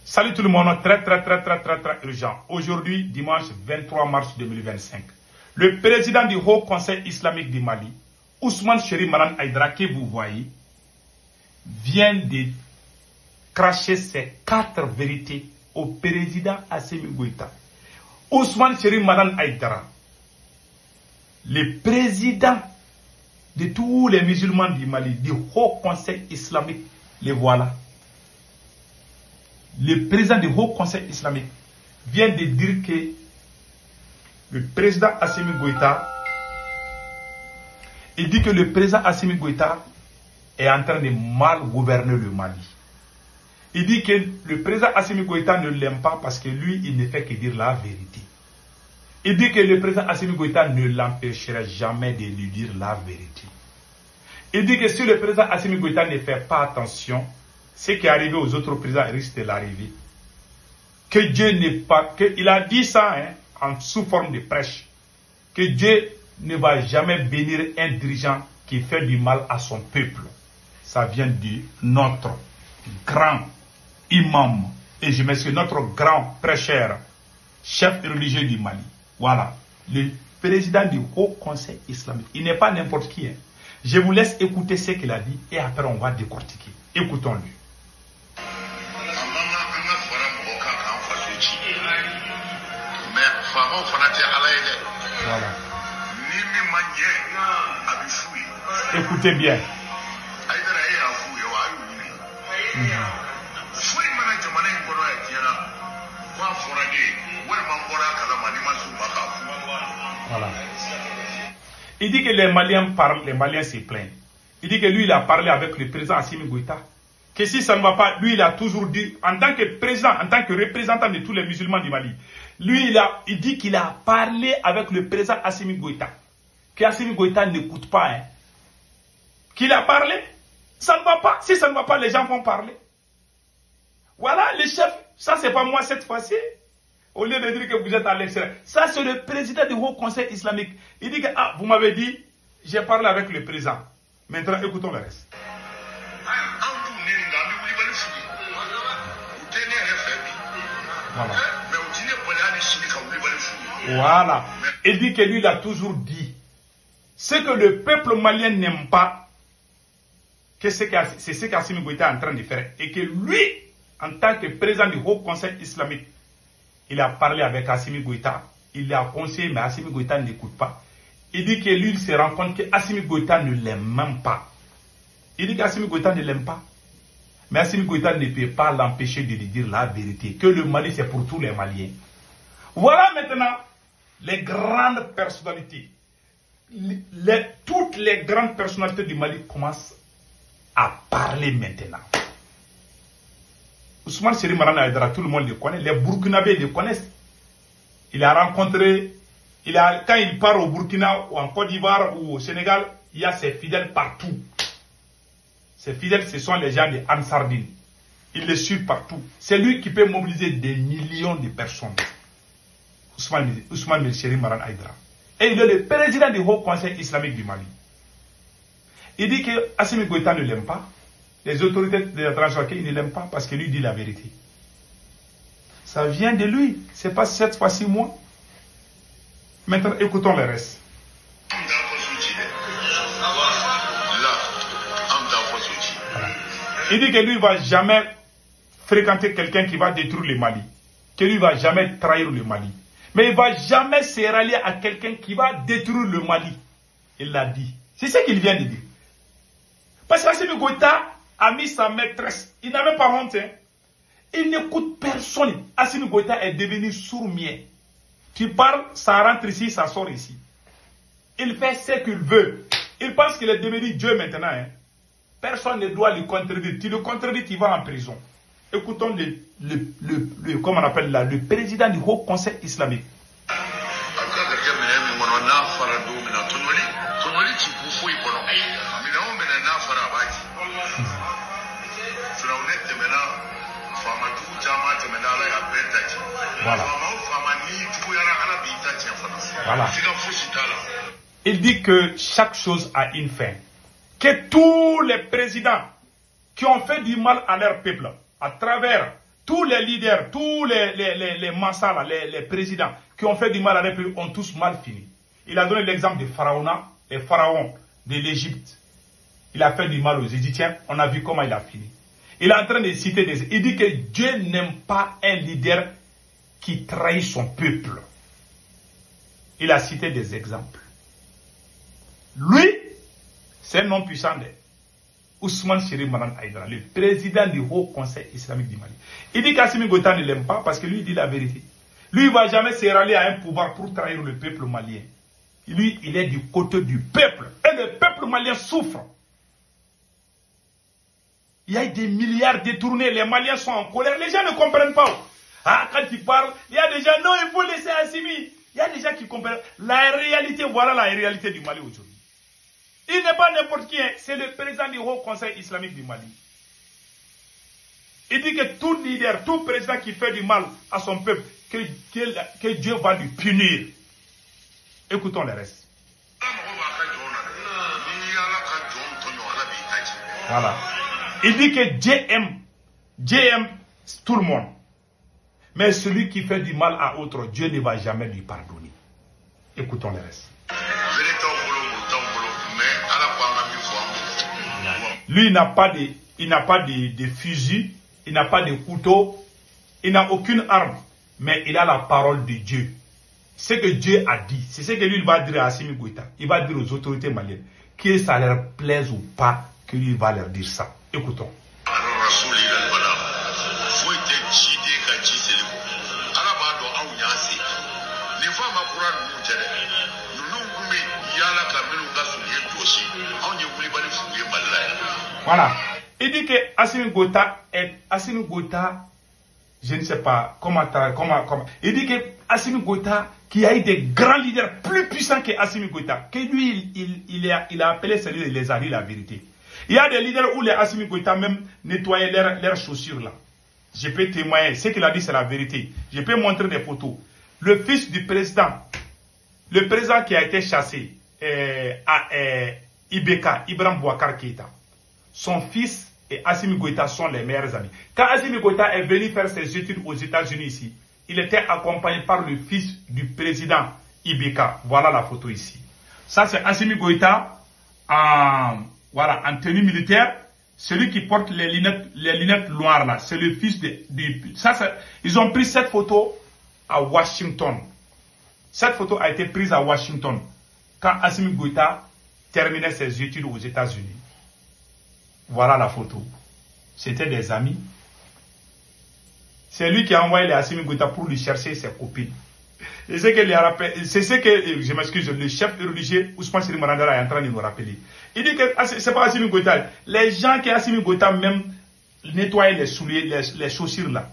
Salut tout le monde, très urgent. Aujourd'hui, dimanche 23 mars 2025, le président du Haut Conseil islamique du Mali, Ousmane Chérif Maran Aïdara, que vous voyez, vient de cracher ses 4 vérités au président Assimi Goïta. Ousmane Chérif Maran Aïdara, le président de tous les musulmans du Mali, du Haut Conseil islamique, les voilà. Le président du Haut Conseil islamique vient de dire que le président Assimi Goïta, il dit que le président Assimi Goïta est en train de mal gouverner le Mali. Il dit que le président Assimi Goïta ne l'aime pas parce que lui, il ne fait que dire la vérité. Il dit que le président Assimi Goïta ne l'empêcherait jamais de lui dire la vérité. Il dit que si le président Assimi Goïta ne fait pas attention, ce qui est arrivé aux autres présidents risque de l'arriver. Que Dieu n'est pas... il a dit ça sous forme de prêche. Que Dieu ne va jamais bénir un dirigeant qui fait du mal à son peuple. Ça vient de notre grand imam, et je m'excuse, notre grand prêcheur, chef religieux du Mali. Voilà, le président du Haut Conseil islamique. Il n'est pas n'importe qui. Je vous laisse écouter ce qu'il a dit et après on va décortiquer. Écoutons-lui. Voilà. Écoutez bien. Voilà. Il dit que les Maliens parlent, les Maliens se plaignent. Il dit que lui, il a parlé avec le président Assimi Goïta. Que si ça ne va pas, lui, il a toujours dit, en tant que président, en tant que représentant de tous les musulmans du Mali, lui, il dit qu'il a parlé avec le président Assimi Goïta. Que Assimi Goïta n'écoute pas. Qu'il a parlé, ça ne va pas. Si ça ne va pas, les gens vont parler. Voilà, les chefs, ça c'est pas moi cette fois-ci. Au lieu de dire que vous êtes à l'extérieur. Ça c'est le président du Haut Conseil islamique. Il dit que, ah, vous m'avez dit, j'ai parlé avec le président. Maintenant, écoutons le reste. Voilà. Voilà. Il dit que lui, il a toujours dit, ce que le peuple malien n'aime pas, c'est ce qu'Assimi Goïta est en train de faire. Et que lui, en tant que président du Haut Conseil islamique, il a parlé avec Assimi Goïta. Il l'a conseillé, mais Assimi Goïta n'écoute pas. Il dit que lui, il se rend compte qu'Assimi Goïta ne l'aime même pas. Il dit qu'Assimi Goïta ne l'aime pas. Mais Assimi Goïta ne peut pas l'empêcher de lui dire la vérité. Que le Mali, c'est pour tous les Maliens. Voilà maintenant les grandes personnalités. Toutes les grandes personnalités du Mali commencent à parler maintenant. Ousmane Chérif Maran Aïdara, tout le monde le connaît. Les Burkinabés le connaissent. Il a rencontré, quand il part au Burkina, ou en Côte d'Ivoire, ou au Sénégal, il y a ses fidèles partout. Ses fidèles, ce sont les gens de Ansardine. Il les suit partout. C'est lui qui peut mobiliser des millions de personnes. Ousmane Chérif Maran Aïdara. Et il est le président du Haut Conseil islamique du Mali. Il dit que Assimi Goïta ne l'aime pas. Les autorités de la tranche, ils ne l'aiment pas parce que lui dit la vérité. Ça vient de lui. Ce n'est pas cette fois-ci moi. Maintenant, écoutons le reste. Voilà. Il dit que lui ne va jamais fréquenter quelqu'un qui va détruire le Mali. Que lui ne va jamais trahir le Mali. Mais il ne va jamais se rallier à quelqu'un qui va détruire le Mali. Il l'a dit. C'est ce qu'il vient de dire. Parce qu'Assimi Goïta a mis sa maîtresse. Il n'a même pas honte. Il n'écoute personne. Assimi Goïta est devenu sourd-muet. Tu parles, ça rentre ici, ça sort ici. Il fait ce qu'il veut. Il pense qu'il est devenu Dieu maintenant. Personne ne doit le contredire. Tu le contredis, tu vas en prison. Écoutons comment on appelle là, le président du Haut Conseil islamique. Voilà. Voilà. Il dit que chaque chose a une fin. Que tous les présidents qui ont fait du mal à leur peuple, à travers tous les leaders, tous les massas, les présidents qui ont fait du mal à la République ont tous mal fini. Il a donné l'exemple des pharaons de l'Égypte. Il a fait du mal aux Égyptiens, on a vu comment il a fini. Il est en train de citer il dit que Dieu n'aime pas un leader qui trahit son peuple. Il a cité des exemples. Lui, c'est un homme puissant, Ousmane Chérif Manan Aïdara, le président du Haut Conseil islamique du Mali. Il dit qu'Assimi Goïta ne l'aime pas parce que lui, il dit la vérité. Lui, il ne va jamais se rallier à un pouvoir pour trahir le peuple malien. Lui, il est du côté du peuple. Et le peuple malien souffre. Il y a des milliards détournés. Les Maliens sont en colère. Les gens ne comprennent pas. Ah, quand ils parlent, il y a des gens, non, il faut laisser Assimi. Il y a des gens qui comprennent. La réalité, voilà la réalité du Mali aujourd'hui. Il n'est pas n'importe qui, c'est le président du Haut Conseil islamique du Mali. Il dit que tout leader, tout président qui fait du mal à son peuple, que Dieu va lui punir. Écoutons le reste. Voilà. Il dit que Dieu aime tout le monde. Mais celui qui fait du mal à autre, Dieu ne va jamais lui pardonner. Écoutons le reste. Lui, il n'a pas de fusil, il n'a pas de couteau, il n'a aucune arme, mais il a la parole de Dieu. Ce que Dieu a dit, c'est ce que lui il va dire à Assimi Goïta. Il va dire aux autorités maliennes, que ça leur plaise ou pas, que lui va leur dire ça. Écoutons. Voilà. Il dit que Assimi Goïta, je ne sais pas comment. Il dit que Assimi Goïta, qui a eu des grands leaders plus puissants que Assimi Goïta, que lui, il a appelé celui de les a dit la vérité. Il y a des leaders où les Assimi Goïta même nettoyaient leurs chaussures là. Je peux témoigner. Ce qu'il a dit, c'est la vérité. Je peux montrer des photos. Le fils du président, le président qui a été chassé à Ibeka, Ibrahim Boubacar Keïta, son fils et Assimi Goïta sont les meilleurs amis. Quand Assimi Goïta est venu faire ses études aux États-Unis ici, il était accompagné par le fils du président Ibeka. Voilà la photo ici. Ça, c'est Assimi Goïta en tenue militaire. Celui qui porte les lunettes noires là, c'est le fils ils ont pris cette photo à Washington. Cette photo a été prise à Washington quand Assimi Goïta terminait ses études aux États-Unis. Voilà la photo. C'était des amis. C'est lui qui a envoyé les Assimi Goïta pour lui chercher ses copines. C'est ce que je m'excuse, le chef religieux Ousmane Chérif Manan Aïdara est en train de nous rappeler. Il dit que c'est pas Assimi Goïta. Les gens qui Assimi Goïta même nettoyaient les souliers, les chaussures là.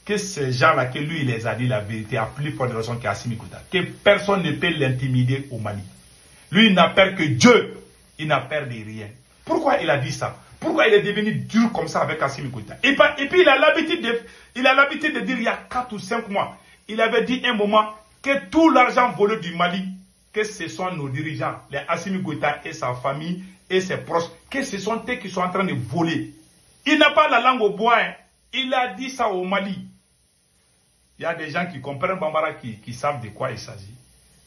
Que ces gens-là, que lui il les a dit la vérité à plus forte raison qu'Assimi Goïta. Que personne ne peut l'intimider au Mali. Lui il n'a peur que Dieu. Il n'a peur de rien. Pourquoi il a dit ça? Pourquoi il est devenu dur comme ça avec Assimi Goïta? Et puis il a l'habitude de dire il y a 4 ou 5 mois, il avait dit un moment que tout l'argent volé du Mali, que ce sont nos dirigeants, les Assimi Goïta et sa famille et ses proches, que ce sont eux qui sont en train de voler. Il n'a pas la langue au bois, hein. Il a dit ça au Mali. Il y a des gens qui comprennent Bambara qui savent de quoi il s'agit.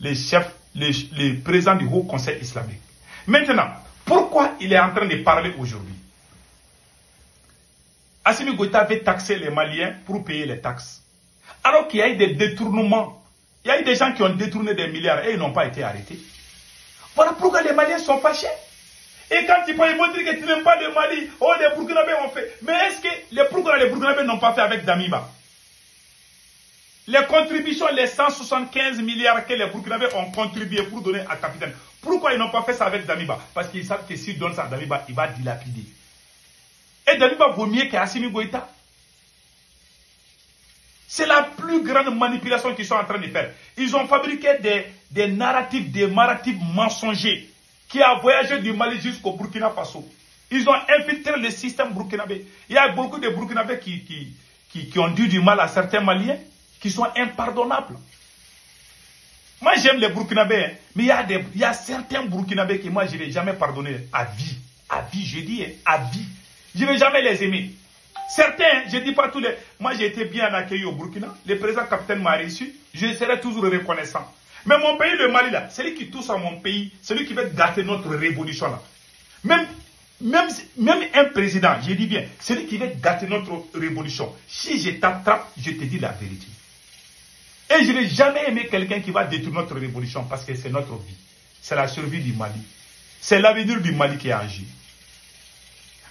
Les chefs, les présidents du Haut Conseil islamique. Maintenant, pourquoi il est en train de parler aujourd'hui? Assimi Goïta veut taxer les Maliens pour payer les taxes. Alors qu'il y a eu des détournements. Il y a eu des gens qui ont détourné des milliards et ils n'ont pas été arrêtés. Voilà pourquoi les Maliens sont fâchés. Et quand ils vont dire que tu n'aimes pas le Mali, oh les Burkinabés ont fait. Mais est-ce que les Burkinabés n'ont pas fait avec Damiba? Les contributions, les 175 milliards que les Burkinabés ont contribué pour donner à Capitaine. Pourquoi ils n'ont pas fait ça avec Damiba? Parce qu'ils savent que s'ils donnent ça à Damiba, il va dilapider. Et Damiba vaut mieux qu'Assimi Goïta. C'est la plus grande manipulation qu'ils sont en train de faire. Ils ont fabriqué des narratifs, des narratifs mensongers qui a voyagé du Mali jusqu'au Burkina Faso. Ils ont infiltré le système burkinabé. Il y a beaucoup de Burkinabés qui ont dû du mal à certains Maliens qui sont impardonnables. Moi j'aime les Burkinabés, hein, mais il y a certains Burkinabés que moi je ne vais jamais pardonner à vie. À vie, je dis, à vie. Je ne vais jamais les aimer. Certains, je ne dis pas tous les... Moi, j'ai été bien accueilli au Burkina. Le président capitaine m'a reçu. Je serai toujours reconnaissant. Mais mon pays, le Mali, là, celui qui touche à mon pays, celui qui veut gâter notre révolution, là. Même un président, je dis bien, celui qui veut gâter notre révolution, si je t'attrape, je te dis la vérité. Et je n'ai jamais aimé quelqu'un qui va détruire notre révolution parce que c'est notre vie. C'est la survie du Mali. C'est l'avenir du Mali qui est en jeu.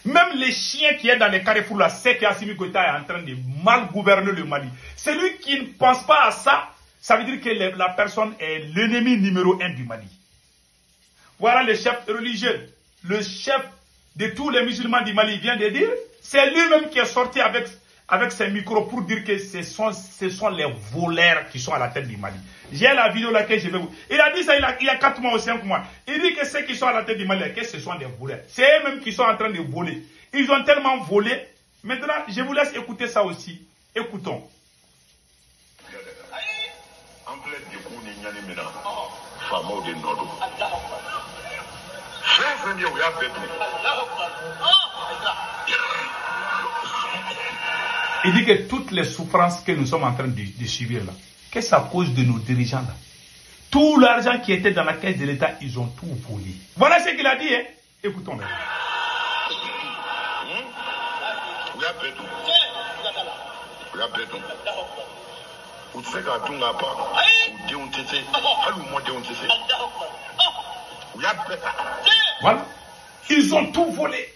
Même les chiens qui sont dans les carrefours là, c'est qu'Assimi Goïta est en train de mal gouverner le Mali. Celui qui ne pense pas à ça, ça veut dire que la personne est l'ennemi numéro 1 du Mali. Voilà le chef religieux, le chef de tous les musulmans du Mali vient de dire, c'est lui-même qui est sorti avec ses micros pour dire que ce sont les voleurs qui sont à la tête du Mali. J'ai la vidéo laquelle je vais vous... Il a dit ça il y a 4 mois ou 5 mois. Il dit que ceux qui sont à la tête du Mali, que ce sont des voleurs. C'est eux-mêmes qui sont en train de voler. Ils ont tellement volé. Maintenant, je vous laisse écouter ça aussi. Écoutons. Il dit que toutes les souffrances que nous sommes en train de subir là, que c'est à cause de nos dirigeants là. Tout l'argent qui était dans la caisse de l'État, ils ont tout volé. Voilà ce qu'il a dit, hein. Écoutons-le. Voilà. Ils ont tout volé.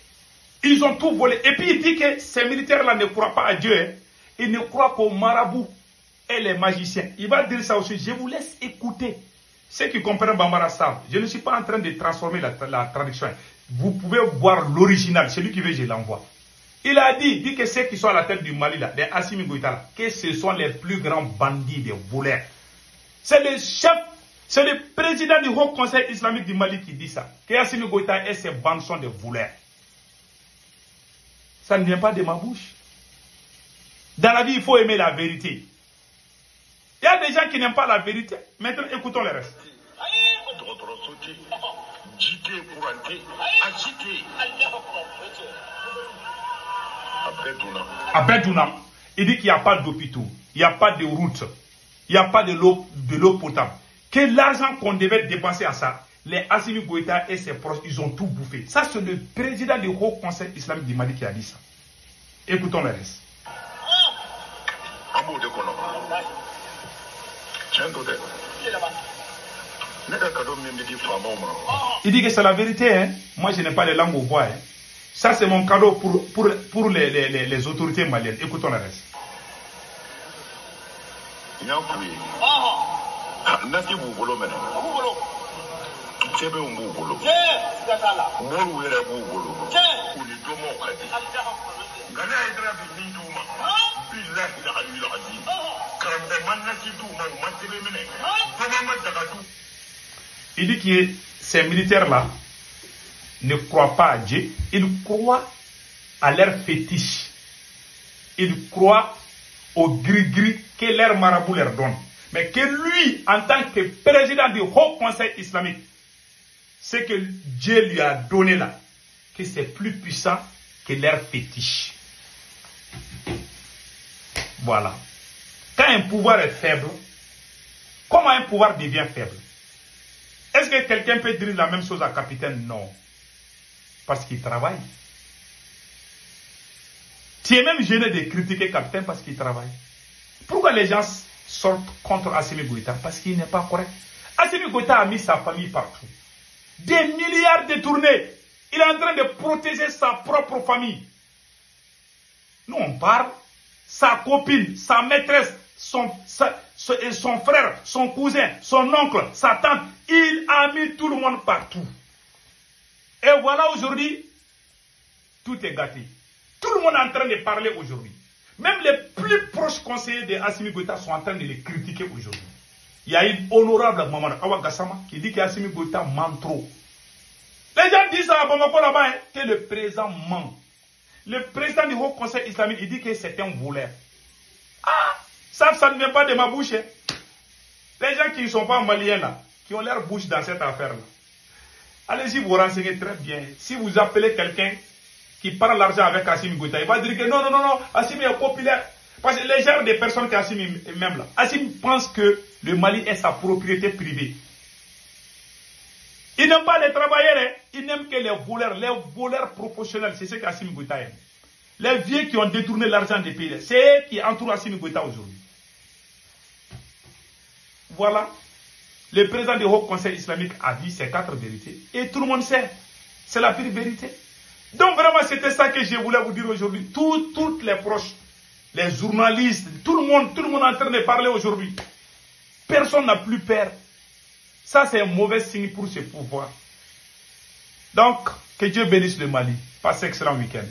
Ils ont tout volé. Et puis il dit que ces militaires-là ne croient pas à Dieu. Hein. Ils ne croient qu'aux marabouts et les magiciens. Il va dire ça aussi. Je vous laisse écouter. Ceux qui comprennent Bambara savent. Je ne suis pas en train de transformer la traduction. Vous pouvez voir l'original. Celui qui veut, je l'envoie. Il a dit que ceux qui sont à la tête du Mali, là, des Assimi Goïta, que ce sont les plus grands bandits, des voleurs. C'est le chef, c'est le président du Haut Conseil islamique du Mali qui dit ça. Que Assimi Goïta et ses bandes sont des voleurs. Ça ne vient pas de ma bouche. Dans la vie, il faut aimer la vérité. Il y a des gens qui n'aiment pas la vérité. Maintenant, écoutons le reste. À Bedouna, il dit qu'il n'y a pas d'hôpitaux, il n'y a pas de routes, il n'y a pas de l'eau potable. Que l'argent qu'on devait dépenser à ça, les Assimi Goïta et ses proches, ils ont tout bouffé. Ça, c'est le président du Haut Conseil islamique du Mali qui a dit ça. Écoutons le reste. Il dit que c'est la vérité. Hein? Moi, je n'ai pas les langues au bois. Hein? Ça, c'est mon cadeau pour les autorités maliennes. Écoutons le reste. Il dit que ces militaires-là ne croient pas à Dieu, ils croient à leur fétiche. Ils croient au gris-gris que leur marabout leur donne. Mais que lui, en tant que président du Haut Conseil islamique, ce que Dieu lui a donné là, que c'est plus puissant que leur fétiche. Voilà. Quand un pouvoir est faible, comment un pouvoir devient faible? Est-ce que quelqu'un peut dire la même chose à capitaine? Non. Parce qu'il travaille. Tu es même gêné de critiquer capitaine parce qu'il travaille. Pourquoi les gens sortent contre Assimi Goïta? Parce qu'il n'est pas correct. Assimi Goïta a mis sa famille partout. Des milliards détournés. Il est en train de protéger sa propre famille. Nous on parle. Sa copine, sa maîtresse, son frère, son cousin, son oncle, sa tante. Il a mis tout le monde partout. Et voilà aujourd'hui, tout est gâté. Tout le monde est en train de parler aujourd'hui. Même les plus proches conseillers de Assimi Goïta sont en train de les critiquer aujourd'hui. Il y a une honorable Maman Awa Gassama qui dit qu'Assimi Goïta ment trop. Les gens disent à Bamako là-bas hein, que le président ment. Le président du Haut Conseil islamique, il dit que c'est un voleur. Ah, ça ne vient pas de ma bouche. Hein. Les gens qui ne sont pas maliens là, qui ont leur bouche dans cette affaire-là. Allez-y vous renseigner très bien. Si vous appelez quelqu'un qui prend l'argent avec Assimi Goïta, il va dire que non, non, non, non, Assimi est populaire. Parce que les gens des personnes qui Assimi même là, Assimi pense que le Mali est sa propriété privée. Il n'aime pas les travailleurs, hein. Il n'aime que les voleurs professionnels, c'est ce qu'Assimi Goïta aime. Les vieux qui ont détourné l'argent des pays, c'est eux qui entourent Assimi Goïta aujourd'hui. Voilà. Le président du Haut Conseil islamique a dit ces 4 vérités. Et tout le monde sait. C'est la pire vérité. Donc vraiment, c'était ça que je voulais vous dire aujourd'hui. Toutes les proches, les journalistes, tout le monde est en train de parler aujourd'hui. Personne n'a plus peur. Ça, c'est un mauvais signe pour ce pouvoir. Donc, que Dieu bénisse le Mali. Passez un excellent week-end.